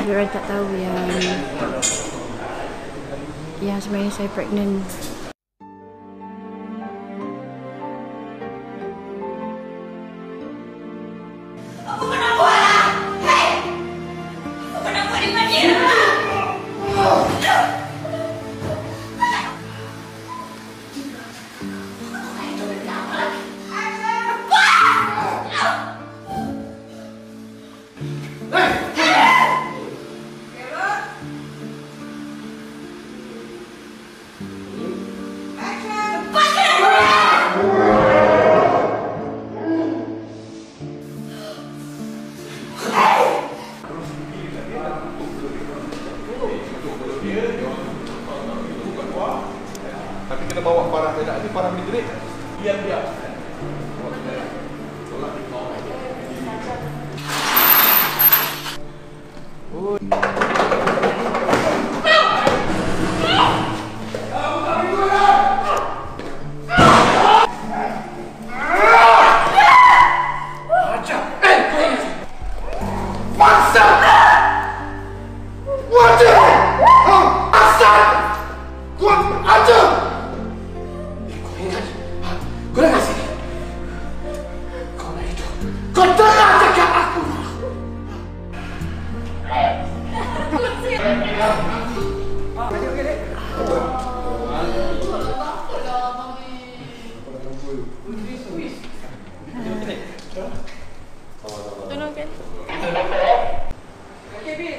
diorang tak tahu yang sebenarnya saya pregnant. Tapi kena bawa barang saya ni barang menjerit. Diam dia.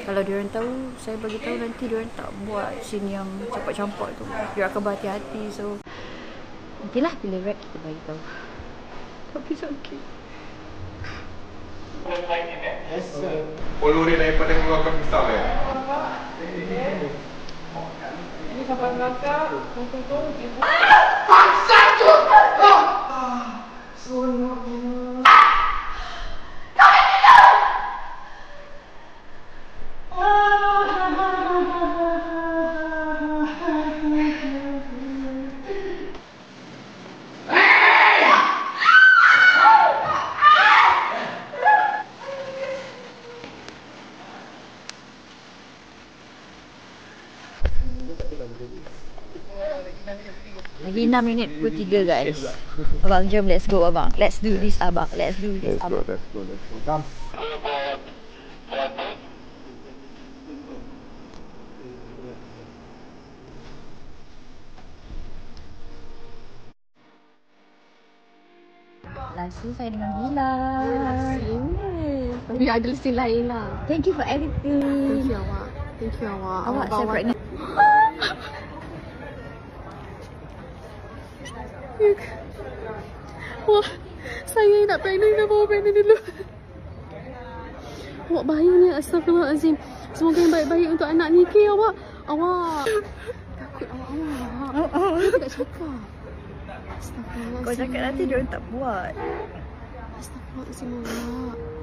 Kalau diorang tahu, saya bagi tahu nanti diorang tak buat scene yang campak-campak tu. Diorang akan berhati-hati. So nantilah bila wrap kita bagi tahu. Tapi sakit. Poluri daripada keluarga besar ya. Ini sampai belakang. Lagi 6 minit pukul 3 guys. Abang jom, let's go abang. Let's do this abang. Let's do this abang. Let's go. Come. Langsung saya dengan Bila. Tapi ada scene lain lah. Thank you for everything. Thank you awak. Thank you awak. Awak saya pregnant. Wah, saya nak pregnant, dah bawa pregnant dulu. Awak bahayanya, astagfirullahalazim. Semoga yang baik-baik untuk anak ni. Okay awak. Awak. Takut awak. Aku tak cakap. Astagfirullahalazim. Kau cakap nanti diorang tak buat. Astagfirullahalazim awak.